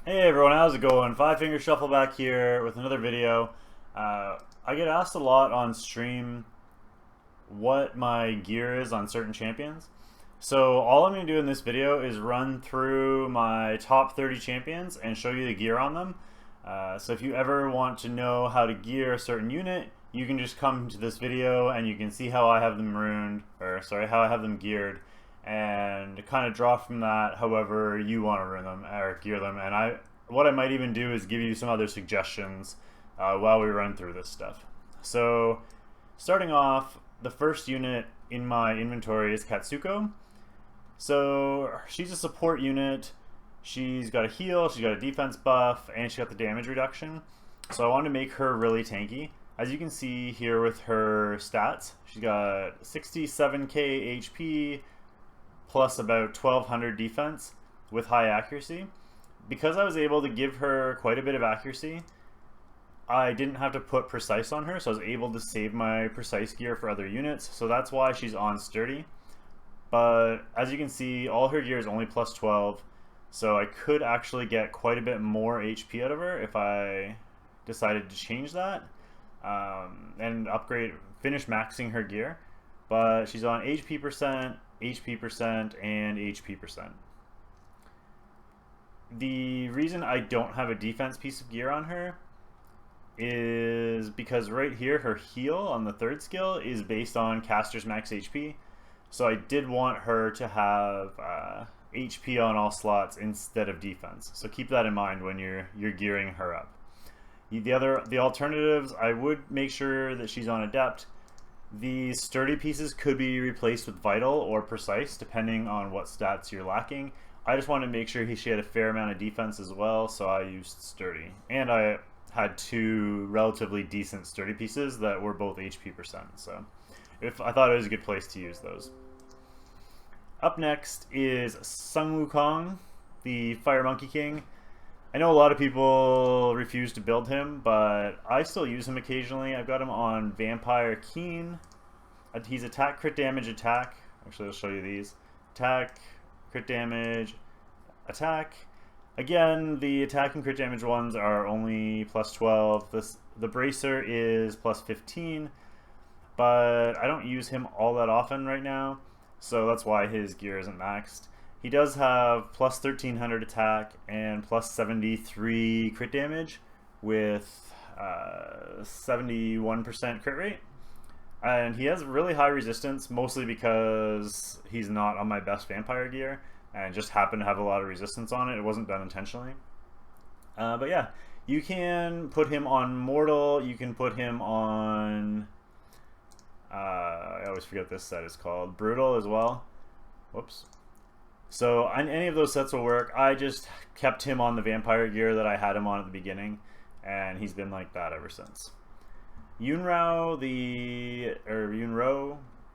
Hey everyone, how's it going? Five Finger Shuffle back here with another video. I get asked a lot on stream what my gear is on certain champions. So all I'm going to do in this video is run through my top 30 champions and show you the gear on them. So if you ever want to know how to gear a certain unit, you can just come to this video and you can see how I have them how I have them geared, and kind of draw from that however you want to run them or gear them. And what I might even do is give you some other suggestions while we run through this stuff. So starting off, the first unit in my inventory is Katsu Co. So she's a support unit. She's got a heal, she's got a defense buff, and she's got the damage reduction. So I want to make her really tanky. As you can see here with her stats, she's got 67k HP plus about 1200 defense with high accuracy. Because I was able to give her quite a bit of accuracy, I didn't have to put precise on her, so I was able to save my precise gear for other units. So that's why she's on sturdy. But as you can see, all her gear is only plus 12. So I could actually get quite a bit more HP out of her if I decided to change that and finish maxing her gear. But she's on HP percent, and HP percent. The reason I don't have a defense piece of gear on her is because right here her heal on the third skill is based on caster's max HP. So I did want her to have HP on all slots instead of defense. So keep that in mind when you're gearing her up. The alternatives, I would make sure that she's on adept. The sturdy pieces could be replaced with vital or precise depending on what stats you're lacking. I just wanted to make sure she had a fair amount of defense as well, so I used sturdy. And I had two relatively decent sturdy pieces that were both HP percent, so I thought it was a good place to use those. Up next is Wukong, the Fire Monkey King. I know a lot of people refuse to build him, but I still use him occasionally. I've got him on Vampire Keen. He's attack, crit damage, attack. Actually, I'll show you these. Attack, crit damage, attack. Again, the attack and crit damage ones are only plus 12. The Bracer is plus 15, but I don't use him all that often right now, so that's why his gear isn't maxed. He does have plus 1300 attack and plus 73 crit damage with 71% crit rate. And he has really high resistance, mostly because he's not on my best vampire gear and just happened to have a lot of resistance on it. It wasn't done intentionally. But yeah, you can put him on Mortal, you can put him on... I always forget this set is called. Brutal as well. Whoops. So any of those sets will work. I just kept him on the vampire gear that I had him on at the beginning, and he's been like that ever since. Yunrao,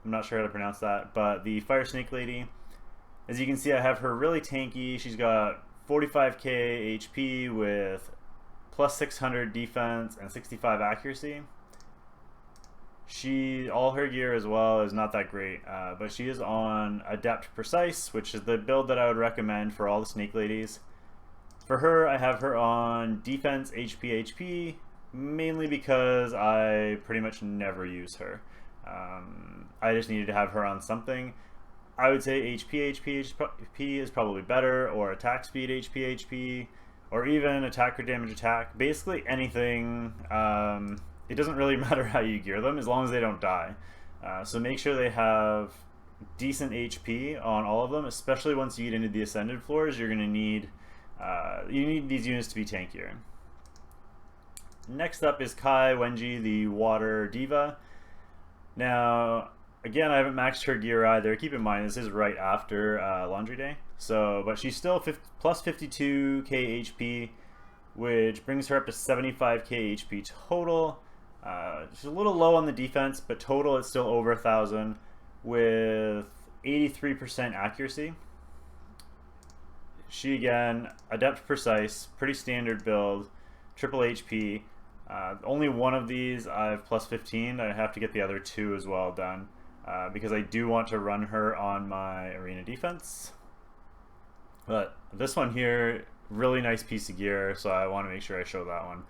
I'm not sure how to pronounce that, but the Fire Snake Lady. As you can see, I have her really tanky. She's got 45k HP with plus 600 defense and 65 accuracy. All her gear as well is not that great, but she is on Adept Precise, which is the build that I would recommend for all the Snake Ladies. For her, I have her on Defense HP, mainly because I pretty much never use her. I just needed to have her on something. I would say HP is probably better, or attack speed HP, or even attack or damage attack. Basically anything. It doesn't really matter how you gear them as long as they don't die. So make sure they have decent HP on all of them, especially once you get into the ascended floors. You're going to need these units to be tankier. Next up is Kai Wenji, the Water Diva. Now, again, I haven't maxed her gear either. Keep in mind, this is right after Laundry Day. But she's still plus 52k HP, which brings her up to 75k HP total. She's a little low on the defense, but total it's still over 1,000 with 83% accuracy. She, again, Adept Precise, pretty standard build, triple HP. Only one of these I have plus 15. I have to get the other two as well done because I do want to run her on my arena defense. But this one here really nice piece of gear, so I want to make sure I show that one.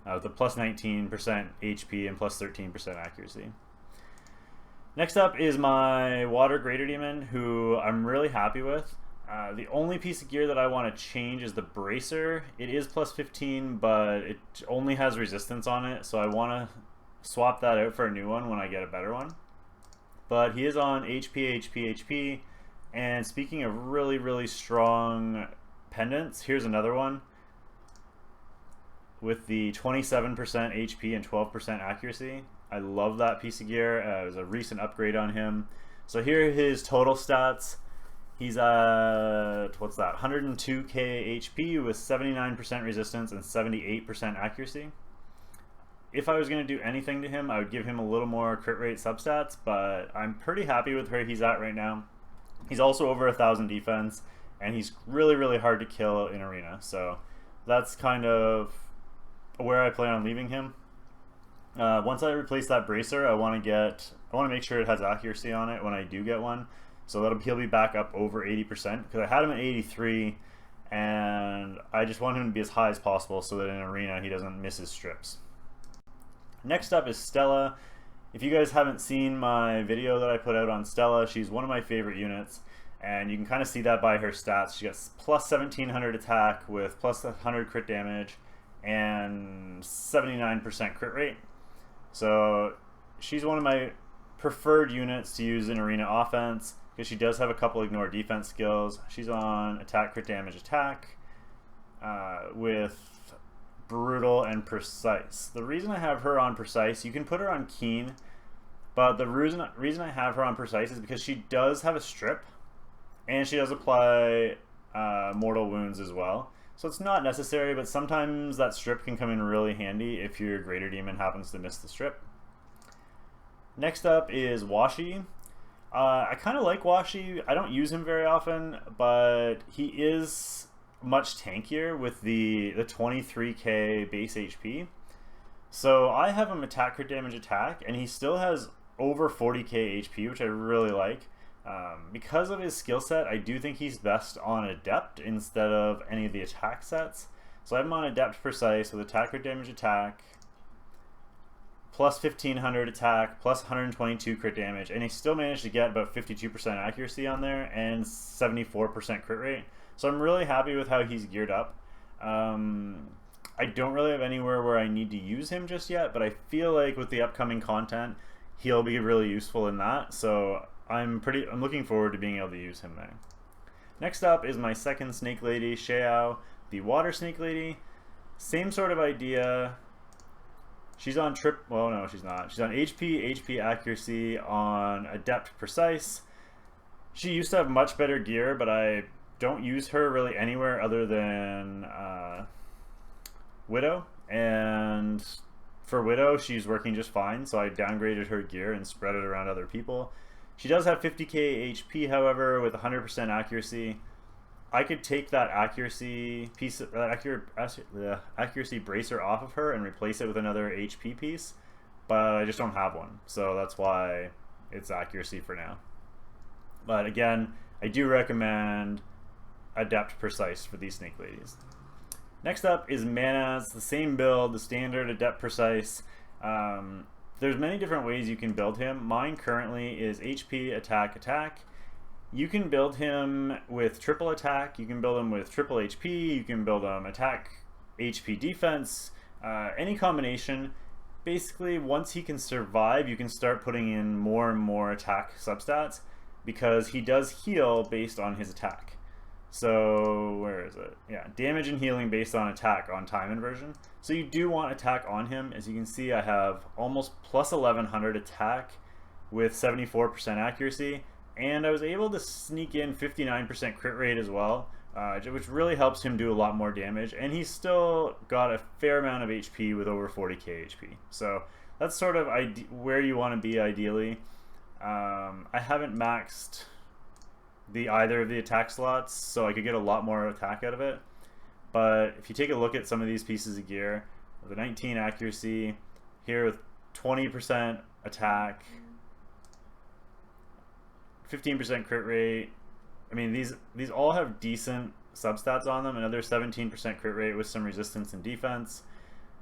With a plus 19% HP and plus 13% accuracy. Next up is my Water Greater Demon, who I'm really happy with. The only piece of gear that I want to change is the Bracer. It is plus 15, but it only has resistance on it, so I want to swap that out for a new one when I get a better one. But he is on HP, HP, HP, and speaking of really, really strong pendants, here's another one with the 27% HP and 12% accuracy. I love that piece of gear. It was a recent upgrade on him. So here are his total stats. He's at, what's that, 102k HP with 79% resistance and 78% accuracy. If I was going to do anything to him, I would give him a little more crit rate substats, but I'm pretty happy with where he's at right now. He's also over 1,000 defense, and he's really, really hard to kill in arena. So that's kind of where I plan on leaving him. Once I replace that Bracer, I want to make sure it has accuracy on it when I do get one. So he'll be back up over 80%, because I had him at 83, and I just want him to be as high as possible so that in arena he doesn't miss his strips. Next up is Stella. If you guys haven't seen my video that I put out on Stella, she's one of my favorite units, and you can kind of see that by her stats. She got plus 1700 attack with plus 100 crit damage and 79% crit rate. So she's one of my preferred units to use in arena offense, because she does have a couple ignore defense skills. She's on attack, crit damage, attack with brutal and precise. The reason I have her on precise, you can put her on keen, but the reason I have her on precise is because she does have a strip, and she does apply mortal wounds as well. So it's not necessary, but sometimes that strip can come in really handy if your Greater Demon happens to miss the strip. Next up is Washi. I kind of like Washi. I don't use him very often, but he is much tankier with the 23k base HP. So I have him attack, crit damage, attack, and he still has over 40k HP, which I really like. Because of his skill set, I do think he's best on adept instead of any of the attack sets. So I have him on adept precise with attack, crit damage, attack, plus 1500 attack, plus 122 crit damage, and he still managed to get about 52% accuracy on there and 74% crit rate. So I'm really happy with how he's geared up. I don't really have anywhere where I need to use him just yet, but I feel like with the upcoming content, he'll be really useful in that. So I'm looking forward to being able to use him there. Next up is my second Snake Lady, Xiao, the Water Snake Lady. Same sort of idea. She's on well, no, she's not. She's on HP accuracy, on adept precise. She used to have much better gear, but I don't use her really anywhere other than Widow, and for Widow she's working just fine, so I downgraded her gear and spread it around other people. She does have 50k HP, however, with 100% accuracy. I could take that accuracy piece, accuracy bracer off of her and replace it with another HP piece, but I just don't have one, so that's why it's accuracy for now. But again, I do recommend adept precise for these Snake Ladies. Next up is Manaz, the same build, the standard adept precise. There's many different ways you can build him. Mine currently is HP, attack, attack. You can build him with triple attack, you can build him with triple HP, you can build him attack, HP, defense, any combination. Basically, once he can survive, you can start putting in more and more attack substats, because he does heal based on his attack. So, where is it? Yeah, damage and healing based on attack on time inversion. So you do want attack on him. As you can see, I have almost plus 1100 attack with 74% accuracy, and I was able to sneak in 59% crit rate as well, which really helps him do a lot more damage, and he's still got a fair amount of HP with over 40k HP. So that's sort of where you want to be ideally. I haven't maxed either of the attack slots, so I could get a lot more attack out of it. But if you take a look at some of these pieces of gear, with a 19 accuracy, here with 20% attack, 15% crit rate, I mean, these all have decent substats on them. Another 17% crit rate with some resistance and defense.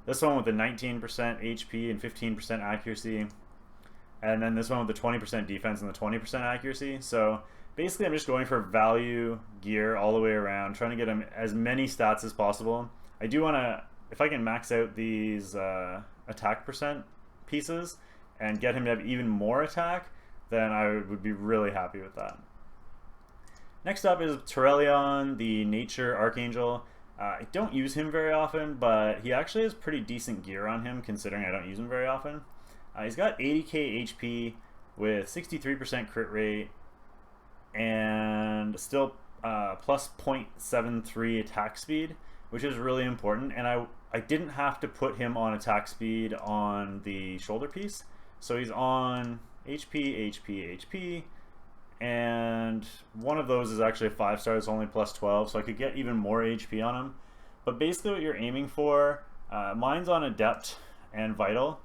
This one with the 19% HP and 15% accuracy. And then this one with the 20% defense and the 20% accuracy. So basically I'm just going for value gear all the way around, trying to get him as many stats as possible. I do want to, if I can max out these attack percent pieces and get him to have even more attack, then I would be really happy with that. Next up is Turelion, the Nature Archangel. I don't use him very often, but he actually has pretty decent gear on him considering I don't use him very often. He's got 80k HP with 63% crit rate and still plus 0.73 attack speed, which is really important. And I didn't have to put him on attack speed on the shoulder piece. So he's on HP, HP, HP, and one of those is actually a 5-star. It's only plus 12, so I could get even more HP on him. But basically what you're aiming for, mine's on adept and vital.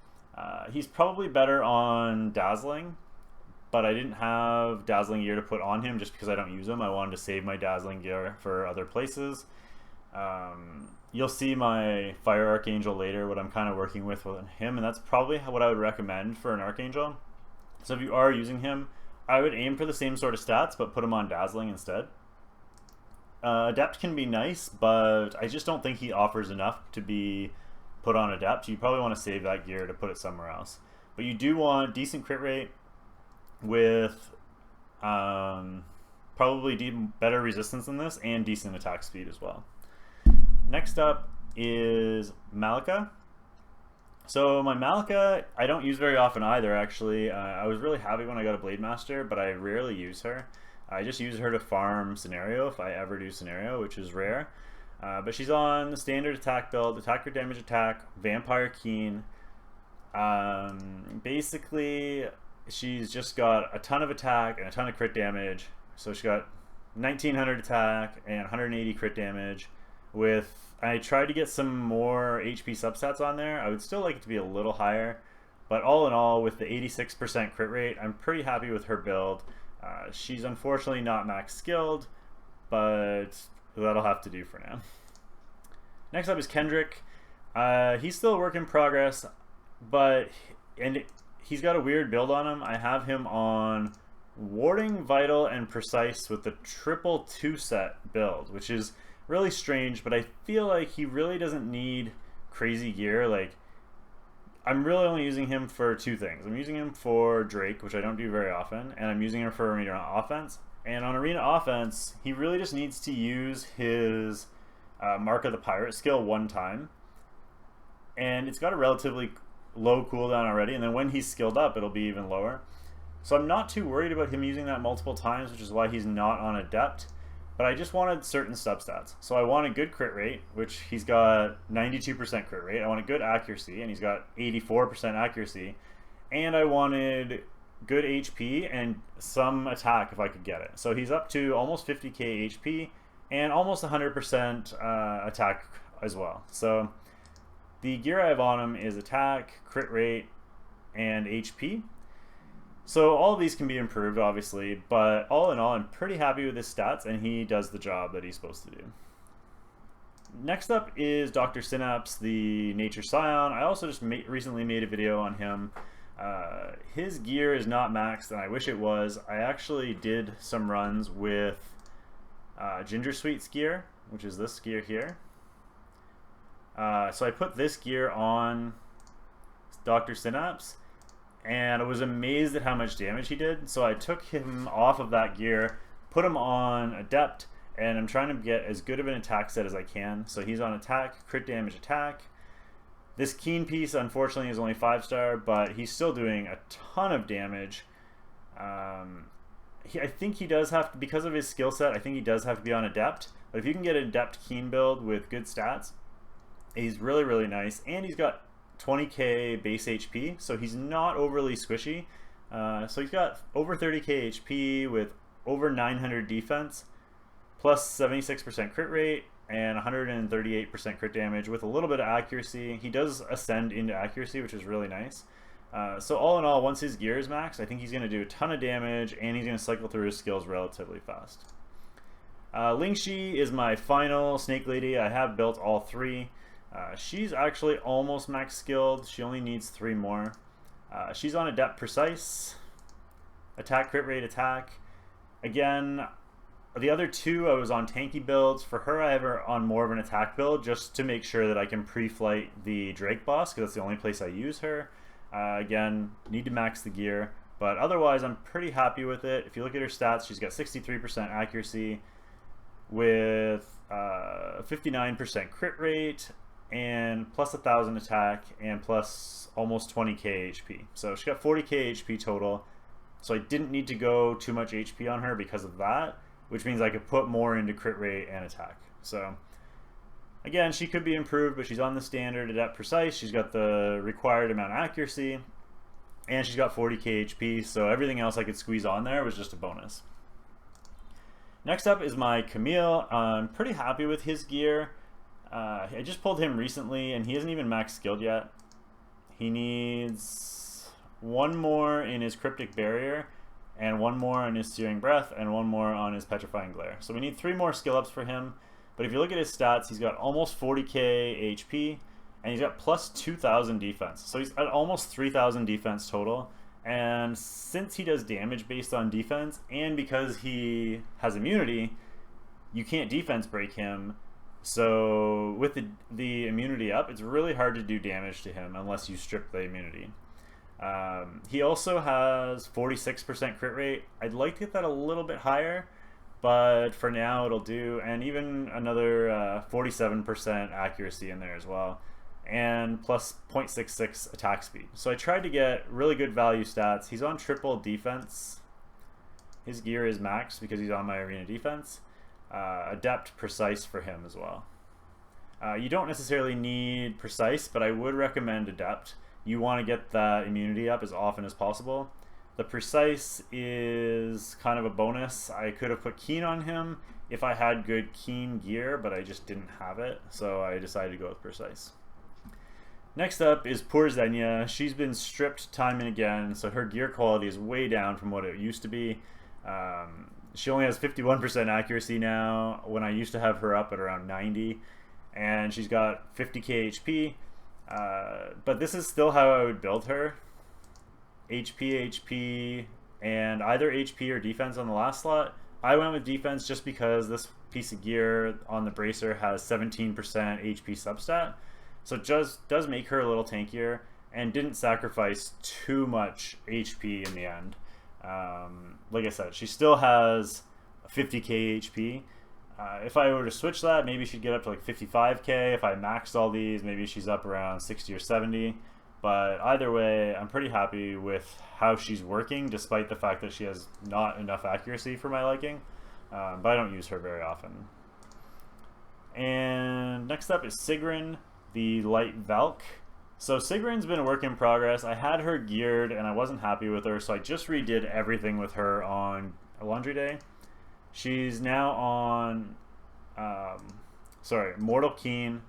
He's probably better on dazzling, but I didn't have dazzling gear to put on him just because I don't use him. I wanted to save my dazzling gear for other places. You'll see my fire archangel later, what I'm kind of working with him, and that's probably what I would recommend for an archangel. So if you are using him, I would aim for the same sort of stats, but put him on dazzling instead. Adept can be nice, but I just don't think he offers enough to be put on adept. You probably want to save that gear to put it somewhere else. But you do want decent crit rate with probably better resistance than this and decent attack speed as well. Next up is Malka. So my Malka, I don't use very often either, actually. I was really happy when I got a Blade Master, but I rarely use her. I just use her to farm scenario if I ever do scenario, which is rare. But she's on the standard attack build, attacker damage attack, vampire keen. Basically, she's just got a ton of attack and a ton of crit damage. So she's got 1900 attack and 180 crit damage. I tried to get some more HP substats on there. I would still like it to be a little higher. But all in all, with the 86% crit rate, I'm pretty happy with her build. She's unfortunately not max skilled, but that'll have to do for now. Next up is Kendrick. He's still a work in progress, but he's got a weird build on him. I have him on Warding, Vital, and Precise with the triple 2-set build, which is really strange, but I feel like he really doesn't need crazy gear. Like, I'm really only using him for two things. I'm using him for Drake, which I don't do very often, and I'm using him for Arena Offense. And on Arena Offense, he really just needs to use his Mark of the Pirate skill one time. And it's got a relatively low cooldown already, and then when he's skilled up, it'll be even lower. So I'm not too worried about him using that multiple times, which is why he's not on Adept. But I just wanted certain substats. So I want a good crit rate, which he's got 92% crit rate. I want a good accuracy, and he's got 84% accuracy. And I wanted good HP and some attack if I could get it. So he's up to almost 50k HP and almost 100% attack as well. So the gear I have on him is attack, crit rate, and HP. So all of these can be improved, obviously, but all in all, I'm pretty happy with his stats, and he does the job that he's supposed to do. Next up is Dr. Synapse, the Nature Scion. I also just recently made a video on him. His gear is not maxed, and I wish it was. I actually did some runs with Ginger Sweet's gear, which is this gear here. So I put this gear on Dr. Synapse, and I was amazed at how much damage he did. So I took him off of that gear, put him on Adept, and I'm trying to get as good of an attack set as I can. So he's on attack, crit damage attack. This Keen piece, unfortunately, is only 5-star, but he's still doing a ton of damage. I think he does have to, because of his skill set, I think he does have to be on Adept. But if you can get an Adept Keen build with good stats, he's really, really nice. And he's got 20k base HP, so he's not overly squishy. So he's got over 30k HP with over 900 defense, plus 76% crit rate, and 138% crit damage with a little bit of accuracy. He does ascend into accuracy, which is really nice. So all in all, once his gear is maxed, I think he's going to do a ton of damage, and he's going to cycle through his skills relatively fast. Lingxi is my final snake lady. I have built all three. She's actually almost max skilled. She only needs 3 more. She's on adept precise. Attack, crit rate, attack. Again, the other 2 I was on tanky builds. For her, I have her on more of an attack build just to make sure that I can pre-flight the Drake boss, because that's the only place I use her. Again, need to max the gear, but otherwise I'm pretty happy with it. If you look at her stats, she's got 63% accuracy with 59% crit rate and plus 1,000 attack and plus almost 20k HP. So she got 40k HP total. So I didn't need to go too much HP on her because of that, which means I could put more into crit rate and attack. So again, she could be improved, but she's on the standard adept precise. She's got the required amount of accuracy, and she's got 40k HP, so everything else I could squeeze on there was just a bonus. Next up is my Camille. I'm pretty happy with his gear. I just pulled him recently, and he isn't even max skilled yet. He needs 1 more in his Cryptic Barrier, and 1 more on his Searing Breath, and 1 more on his Petrifying Glare. So we need 3 more skill ups for him. But if you look at his stats, he's got almost 40k HP, and he's got plus 2,000 defense. So he's at almost 3,000 defense total. And since he does damage based on defense, and because he has immunity, you can't defense break him. So with the immunity up, it's really hard to do damage to him unless you strip the immunity. He also has 46% crit rate. I'd like to get that a little bit higher, but for now it'll do, and even another 47% accuracy in there as well, and plus 0.66 attack speed. So I tried to get really good value stats. He's on triple defense. His gear is maxed because he's on my arena defense. Adept precise for him as well. You don't necessarily need precise, but I would recommend adept. You want to get that immunity up as often as possible. The precise is kind of a bonus. I could have put keen on him if I had good keen gear, but I just didn't have it, so I decided to go with precise. Next up is poor Xenia. She's been stripped time and again, so her gear quality is way down from what it used to be. She only has 51% accuracy now, when I used to have her up at around 90, and she's got 50k HP. But this is still how I would build her. HP, and either HP or defense on the last slot. I went with defense just because this piece of gear on the bracer has 17% HP substat. So it just does make her a little tankier, and didn't sacrifice too much HP in the end. Like I said, she still has 50k HP. If I were to switch that, maybe she'd get up to like 55k. If I maxed all these, maybe she's up around 60 or 70. But either way, I'm pretty happy with how she's working, despite the fact that she has not enough accuracy for my liking. But I don't use her very often. And next up is Sigrid, the light Valk. So Sigrid's been a work in progress. I had her geared and I wasn't happy with her, so I just redid everything with her on Laundry Day. She's now on Mortal Keen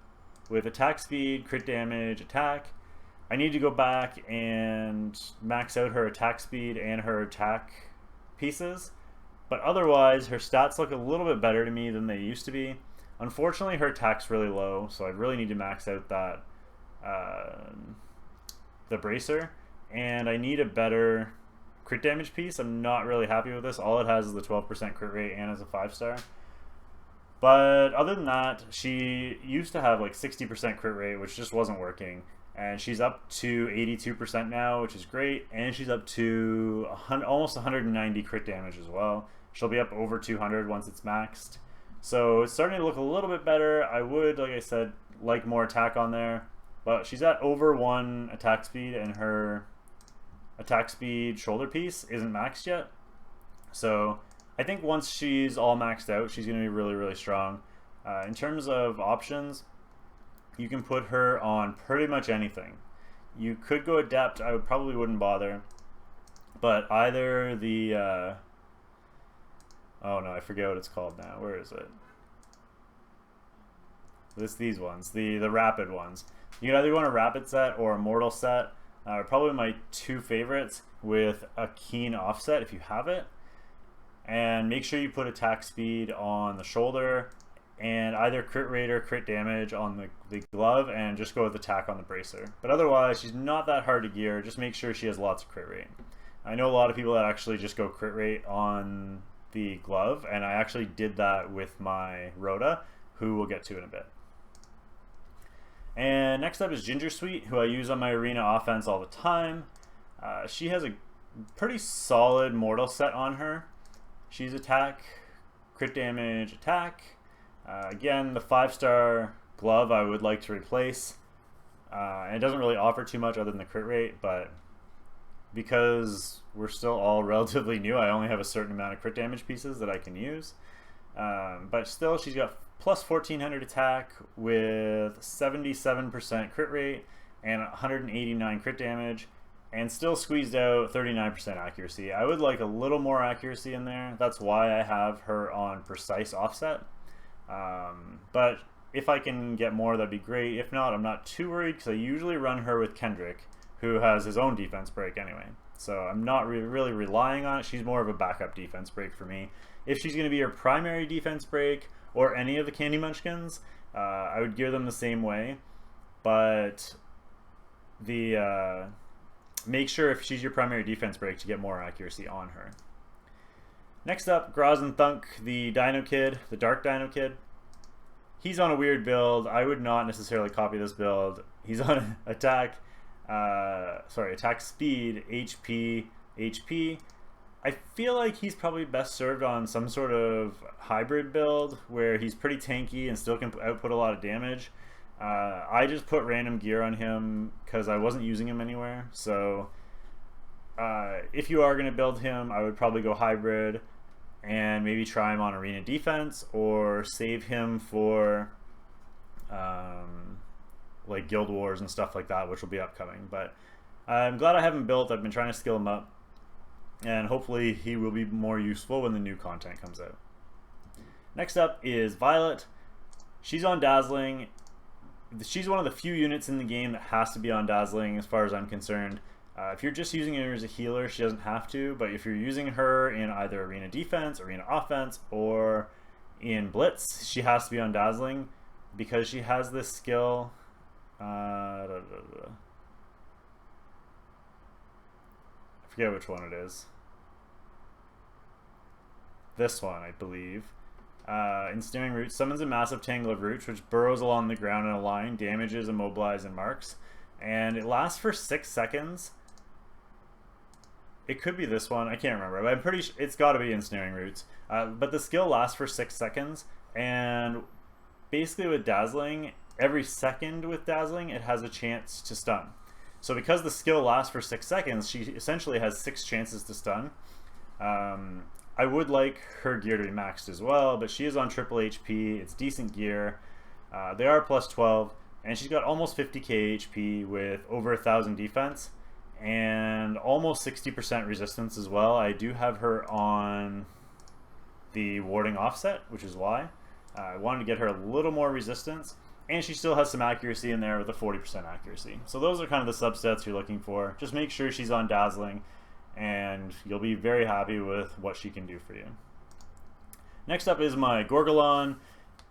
with attack speed, crit damage, attack. I need to go back and max out her attack speed and her attack pieces, but otherwise her stats look a little bit better to me than they used to be. Unfortunately, her attack's really low, so I really need to max out that the bracer, and I need a better crit damage piece. I'm not really happy with this. All it has is the 12% crit rate and is a 5-star. But other than that, she used to have like 60% crit rate, which just wasn't working. And she's up to 82% now, which is great. And she's up to almost 190 crit damage as well. She'll be up over 200 once it's maxed. So it's starting to look a little bit better. I would, like I said, like more attack on there. But she's at over 1 attack speed, and her attack speed shoulder piece isn't maxed yet. So I think once she's all maxed out, she's going to be really, really strong. In terms of options, you can put her on pretty much anything. You could go adept. I probably wouldn't bother. But either the... oh no, I forget what it's called now. Where is it? These ones. The rapid ones. You can either go on a rapid set or a mortal set. Probably my 2 favorites with a keen offset if you have it. And make sure you put attack speed on the shoulder and either crit rate or crit damage on the glove, and just go with attack on the bracer. But otherwise, she's not that hard to gear. Just make sure she has lots of crit rate. I know a lot of people that actually just go crit rate on the glove, and I actually did that with my Rota, who we'll get to in a bit. And next up is Ginger Sweet, who I use on my arena offense all the time. She has a pretty solid mortal set on her. She's attack, crit damage, attack. Again, the 5-star glove I would like to replace. And it doesn't really offer too much other than the crit rate, but because we're still all relatively new, I only have a certain amount of crit damage pieces that I can use. But still, she's got plus 1400 attack with 77% crit rate and 189 crit damage, and still squeezed out 39% accuracy. I would like a little more accuracy in there. That's why I have her on precise offset. But if I can get more, that'd be great. If not, I'm not too worried, because I usually run her with Kendrick, who has his own defense break anyway. So I'm not really relying on it. She's more of a backup defense break for me. If she's going to be your primary defense break, or any of the Candy Munchkins, I would gear them the same way. But make sure if she's your primary defense break to get more accuracy on her. Next up, Graz and Thunk, the Dino Kid, the Dark Dino Kid. He's on a weird build. I would not necessarily copy this build. He's on attack speed, HP. I feel like he's probably best served on some sort of hybrid build where he's pretty tanky and still can output a lot of damage. I just put random gear on him because I wasn't using him anywhere. So if you are going to build him, I would probably go hybrid and maybe try him on arena defense, or save him for like Guild Wars and stuff like that, which will be upcoming. But I'm glad I have him built. I've been trying to skill him up, and hopefully he will be more useful when the new content comes out. Next up is Violet. She's on dazzling. She's one of the few units in the game that has to be on dazzling as far as I'm concerned. If you're just using her as a healer, she doesn't have to, but if you're using her in either arena defense, arena offense, or in blitz, she has to be on dazzling, because she has this skill. I forget which one it is. This one, I believe. Ensnaring Roots summons a massive tangle of roots which burrows along the ground in a line, damages, immobilize, and marks. And it lasts for 6 seconds. It could be this one. I can't remember, but I'm pretty sure it's got to be Ensnaring Roots. But the skill lasts for 6 seconds, and basically with dazzling, every second with dazzling, it has a chance to stun. So because the skill lasts for 6 seconds, she essentially has 6 chances to stun. I would like her gear to be maxed as well, but she is on triple HP. It's decent gear. They are plus 12, and she's got almost 50k HP with over 1000 defense and almost 60% resistance as well. I do have her on the warding offset, which is why I wanted to get her a little more resistance, and she still has some accuracy in there with a 40% accuracy. So those are kind of the subsets you're looking for. Just make sure she's on dazzling, and you'll be very happy with what she can do for you. Next up is my Gorgolon,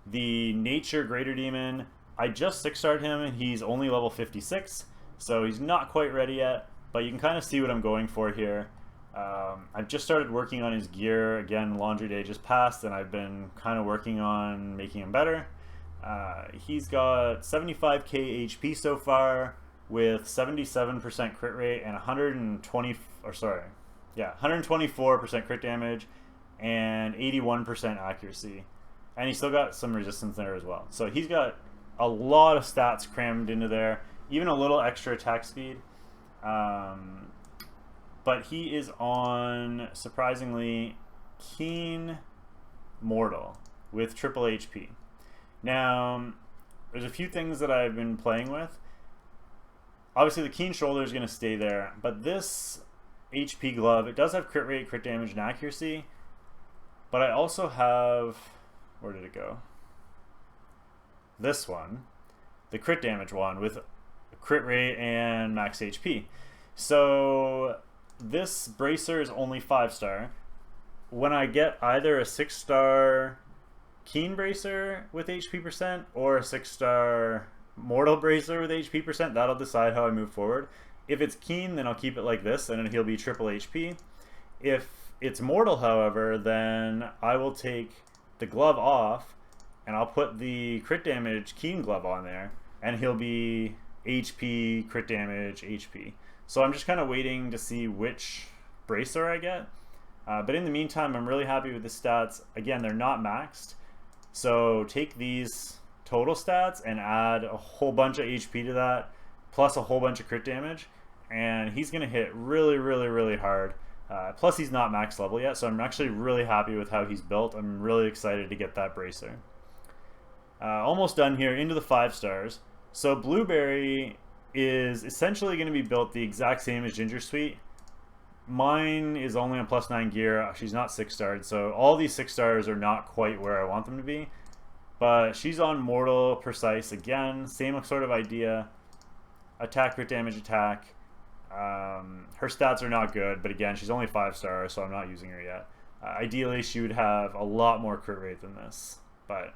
the Nature Greater Demon. I just 6-starred him, and he's only level 56, so he's not quite ready yet, but you can kind of see what I'm going for here. I've just started working on his gear. Again, Laundry Day just passed, and I've been kind of working on making him better. He's got 75k HP so far, with 77% crit rate and 124% crit damage and 81% accuracy. And he's still got some resistance there as well. So he's got a lot of stats crammed into there, even a little extra attack speed. But he is on, surprisingly, Keen Mortal with triple HP. Now, there's a few things that I've been playing with. Obviously, the Keen Shoulder is going to stay there, but this HP glove, it does have crit rate, crit damage, and accuracy. But I also have, where did it go? This one, the crit damage one with crit rate and max HP. So this bracer is only 5-star, when I get either a 6-star Keen Bracer with HP percent or a 6-star Mortal Bracer with HP percent, that'll decide how I move forward. If it's Keen, then I'll keep it like this, and then he'll be triple HP. If it's Mortal, however, then I will take the glove off, and I'll put the crit damage Keen glove on there, and he'll be HP, crit damage, HP. So I'm just kind of waiting to see which bracer I get. But in the meantime, I'm really happy with the stats. Again, they're not maxed. So take these total stats and add a whole bunch of HP to that, plus a whole bunch of crit damage, and he's going to hit really, really, really hard. Plus he's not max level yet, so I'm actually really happy with how he's built. I'm really excited to get that bracer. Almost done here, into the 5 stars. So Blueberry is essentially going to be built the exact same as Ginger Sweet. Mine is only on +9 gear. She's not 6-starred, so all these 6 stars are not quite where I want them to be. But she's on Mortal Precise again, same sort of idea. Attack, crit damage, attack. Her stats are not good, but again, she's only 5 stars, so I'm not using her yet. Ideally, she would have a lot more crit rate than this, but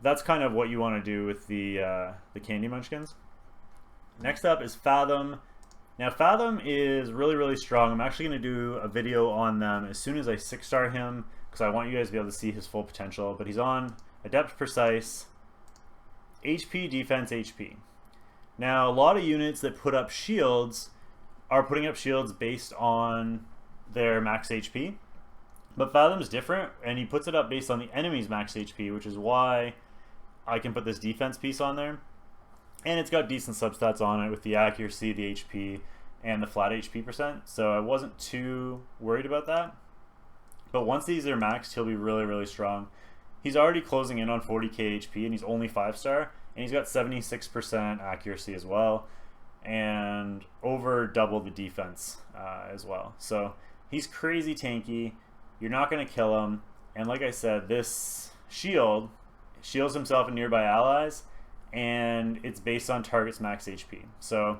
that's kind of what you want to do with the Candy Munchkins. Next up is Fathom. Now Fathom is really, really strong. I'm actually going to do a video on them as soon as I 6-star him, because I want you guys to be able to see his full potential. But he's on Adept Precise, HP, Defense, HP. Now a lot of units that put up shields are putting up shields based on their max HP. But Fathom's different, and he puts it up based on the enemy's max HP, which is why I can put this defense piece on there. And it's got decent substats on it with the accuracy, the HP, and the flat HP percent. So I wasn't too worried about that. But once these are maxed, he'll be really, really strong. He's already closing in on 40k HP, and he's only 5-star. And he's got 76% accuracy as well. And over double the defense as well. So he's crazy tanky. You're not going to kill him. And like I said, this shield shields himself and nearby allies, and it's based on target's max HP. So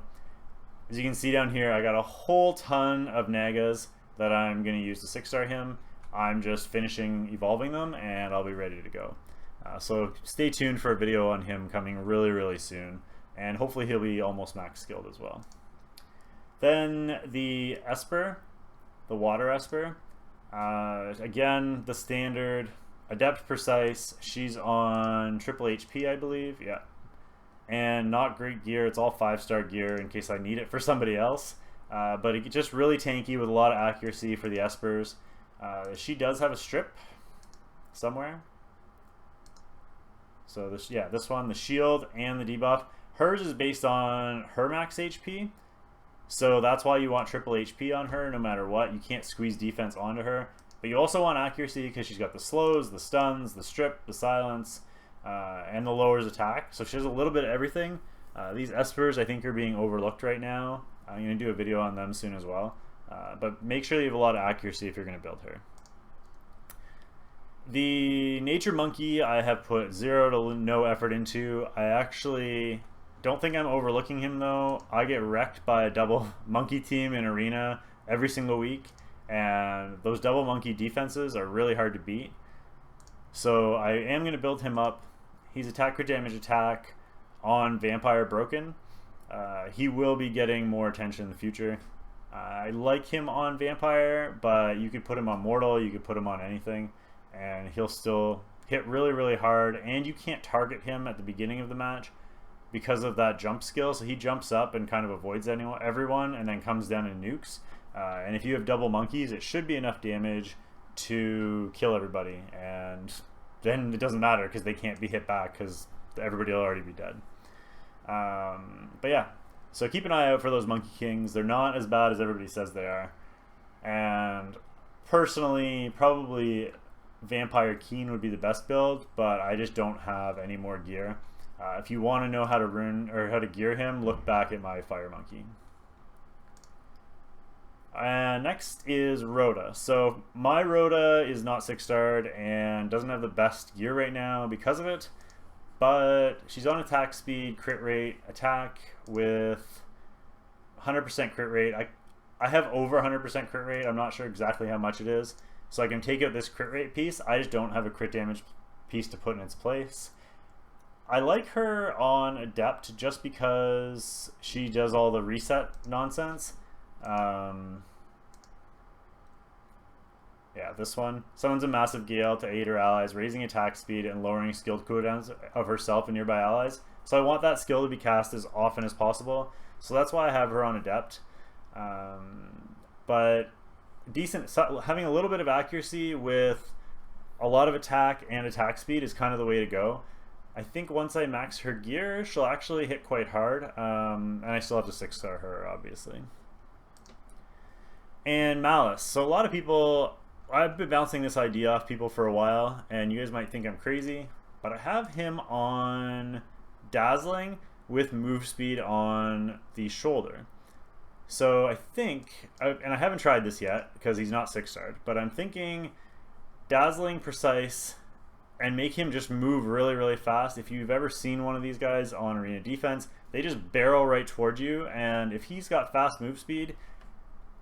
as you can see down here, I got a whole ton of Nagas that I'm going to use to 6-star him. I'm just finishing evolving them, and I'll be ready to go. So stay tuned for a video on him coming really, really soon, and hopefully he'll be almost max skilled as well. Then the Esper, the Water Esper. Again, the standard Adept Precise. She's on triple HP, I believe. Yeah. And not great gear. It's all 5-star gear in case I need it for somebody else. But it's just really tanky with a lot of accuracy for the Espers. She does have a strip somewhere. So this, yeah, this one, the shield and the debuff. Hers is based on her max HP. So that's why you want triple HP on her no matter what. You can't squeeze defense onto her. But you also want accuracy because she's got the slows, the stuns, the strip, the silence, and the lowers attack. So she has a little bit of everything. These Espers I think are being overlooked right now. I'm going to do a video on them soon as well. But make sure you have a lot of accuracy if you're going to build her. The Nature Monkey I have put 0 to no effort into. I actually don't think I'm overlooking him though. I get wrecked by a double monkey team in Arena every single week, and those double monkey defenses are really hard to beat. So I am going to build him up. He's attack, crit damage, attack on Vampire Broken. He will be getting more attention in the future. I like him on Vampire, but you could put him on Mortal, you could put him on anything, and he'll still hit really, really hard, and you can't target him at the beginning of the match because of that jump skill. So he jumps up and kind of avoids everyone and then comes down and nukes. And if you have double monkeys, it should be enough damage to kill everybody, and then it doesn't matter because they can't be hit back because everybody will already be dead. But yeah, so keep an eye out for those Monkey Kings. They're not as bad as everybody says they are, and personally probably Vampire Keen would be the best build, but I just don't have any more gear. If you want to know how to rune or how to gear him, look back at my Fire Monkey. And next is Rota. So my Rota is not 6-starred and doesn't have the best gear right now because of it, but she's on attack speed, crit rate, attack with 100% crit rate. I have over 100% crit rate. I'm not sure exactly how much it is. so I can take out this crit rate piece. I just don't have a crit damage piece to put in its place. I like her on adept just because she does all the reset nonsense. Yeah, this one. Summons a massive gale to aid her allies, raising attack speed and lowering skilled cooldowns of herself and nearby allies. So I want that skill to be cast as often as possible. So that's why I have her on adept. But decent, having a little bit of accuracy with a lot of attack and attack speed is kind of the way to go. I think once I max her gear, she'll actually hit quite hard. And I still have to 6-star her, obviously. And Malice. So a lot of people... I've been bouncing this idea off people for a while, and you guys might think I'm crazy, but I have him on dazzling with move speed on the shoulder. So I think, and I haven't tried this yet because he's not 6-starred, but I'm thinking dazzling, precise, and make him just move really, really fast. If you've ever seen one of these guys on arena defense, they just barrel right towards you, and if he's got fast move speed,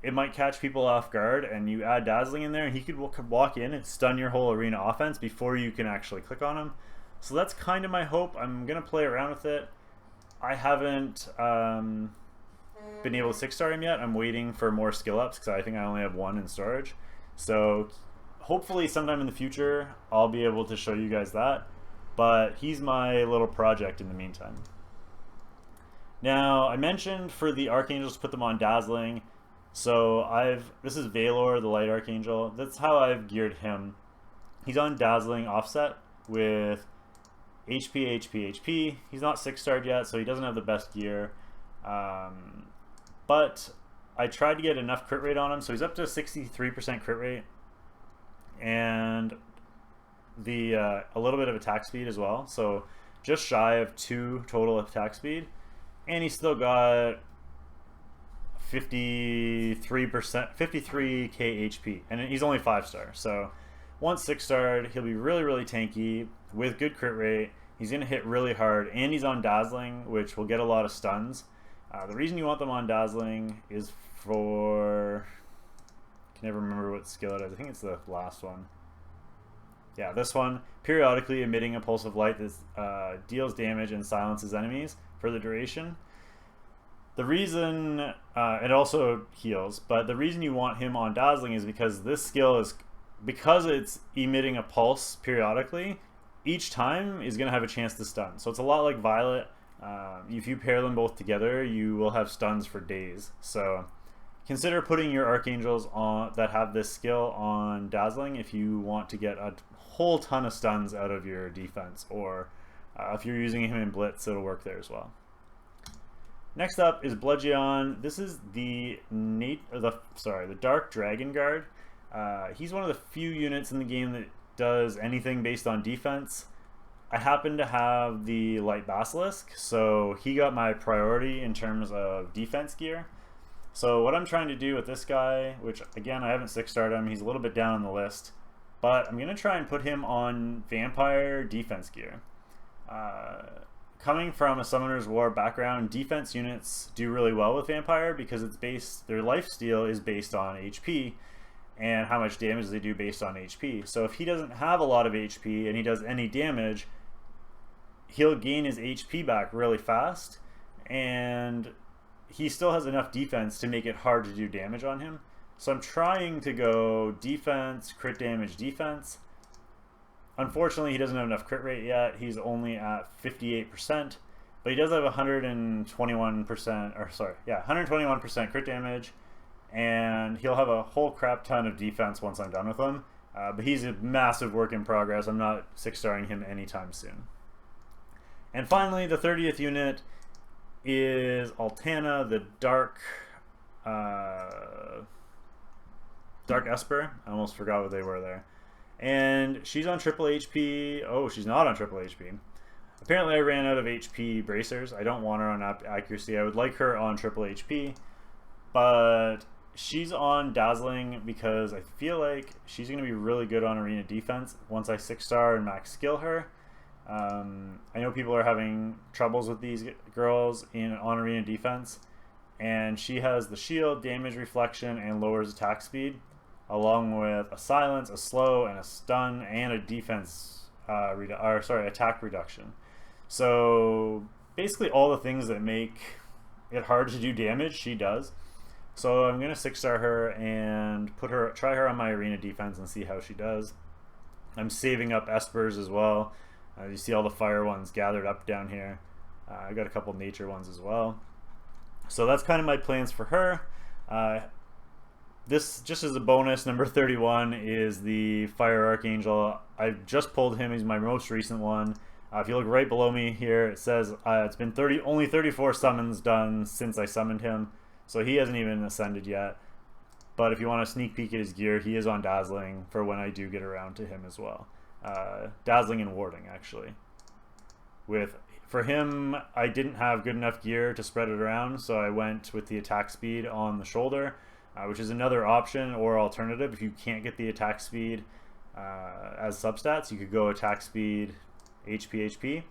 it might catch people off guard, and you add dazzling in there, and he could walk in and stun your whole arena offense before you can actually click on him. So that's kind of my hope. I'm going to play around with it. I haven't been able to 6-star him yet. I'm waiting for more skill ups because I think I only have 1 in storage. So hopefully sometime in the future I'll be able to show you guys that. But he's my little project in the meantime. Now, I mentioned for the Archangels to put them on dazzling. So this is Vale, the Light Archangel. That's how I've geared him. He's on dazzling offset with HP, HP, HP. He's not 6-starred yet, so he doesn't have the best gear. But I tried to get enough crit rate on him, so he's up to 63% crit rate. And a little bit of attack speed as well. So just shy of 2 total attack speed. And he's still got 53%, 53k HP, and he's only 5-star. So once 6-starred, he'll be really, really tanky with good crit rate. He's gonna hit really hard, and he's on dazzling, which will get a lot of stuns. The reason you want them on dazzling is for, I can never remember what skill it is. I think it's the last one. Yeah, this one. Periodically emitting a pulse of light that deals damage and silences enemies for the duration. The reason, it also heals, but the reason you want him on dazzling is because this skill is, because it's emitting a pulse periodically, each time is going to have a chance to stun. So it's a lot like Violet. If you pair them both together, you will have stuns for days. So consider putting your Archangels on that have this skill on dazzling if you want to get a whole ton of stuns out of your defense, or if you're using him in Blitz, it'll work there as well. Next up is Jeon. This is the Dark Dragon Guard. He's one of the few units in the game that does anything based on defense. I happen to have the Light Basilisk, so he got my priority in terms of defense gear. So what I'm trying to do with this guy, which again I haven't 6-starred him, he's a little bit down on the list, but I'm going to try and put him on Vampire defense gear. Coming from a Summoner's War background, defense units do really well with Vampire because their lifesteal is based on HP and how much damage they do based on HP. So if he doesn't have a lot of HP and he does any damage, he'll gain his HP back really fast, and he still has enough defense to make it hard to do damage on him. So I'm trying to go defense, crit damage, defense. Unfortunately, he doesn't have enough crit rate yet. He's only at 58%, but he does have 121% crit damage, and he'll have a whole crap ton of defense once I'm done with him. But he's a massive work in progress. I'm not 6-starring him anytime soon. And finally, the 30th unit is Altana, the Dark Esper. I almost forgot what they were there. And she's on triple HP. Oh, she's not on triple HP. Apparently I ran out of HP bracers. I don't want her on accuracy. I would like her on triple HP. But she's on dazzling because I feel like she's going to be really good on arena defense once I 6-star and max skill her. I know people are having troubles with these girls on arena defense. And she has the shield, damage reflection, and lowers attack speed. along with a silence, a slow, and a stun, and a defense attack reduction. So basically all the things that make it hard to do damage, she does. So I'm gonna 6-star her and try her on my arena defense and see how she does. I'm saving up Espers as well. You see all the fire ones gathered up down here. I got a couple nature ones as well. So that's kind of my plans for her. This, just as a bonus, number 31 is the Fire Archangel. I just pulled him. He's my most recent one. If you look right below me here, it says it's been only 34 summons done since I summoned him. So he hasn't even ascended yet. But if you want a sneak peek at his gear, he is on dazzling for when I do get around to him as well. Dazzling and warding, actually. For him, I didn't have good enough gear to spread it around, so I went with the attack speed on the shoulder, which is another option or alternative. If you can't get the attack speed as substats, you could go attack speed, HP.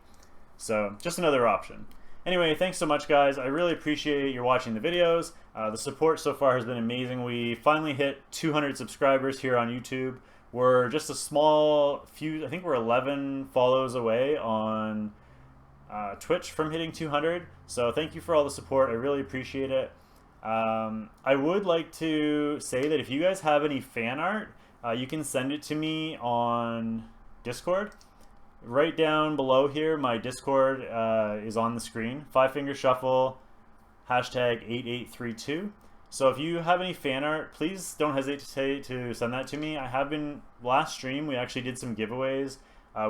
So just another option. Anyway, thanks so much, guys. I really appreciate you watching the videos. The support so far has been amazing. We finally hit 200 subscribers here on YouTube. We're just a small few, I think we're 11 follows away on Twitch from hitting 200. So thank you for all the support. I really appreciate it. I would like to say that if you guys have any fan art, you can send it to me on Discord. Right down below here, my Discord is on the screen. 5-finger shuffle, #8832. So if you have any fan art, please don't hesitate to send that to me. Last stream, we actually did some giveaways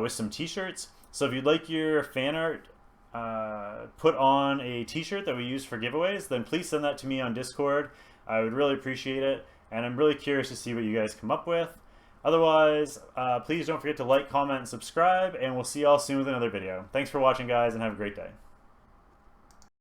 with some t-shirts. So if you'd like your fan art put on a t-shirt that we use for giveaways, then please send that to me on Discord. I would really appreciate it. And I'm really curious to see what you guys come up with. Otherwise, please don't forget to like, comment, and subscribe, and we'll see y'all soon with another video. Thanks for watching, guys, and have a great day.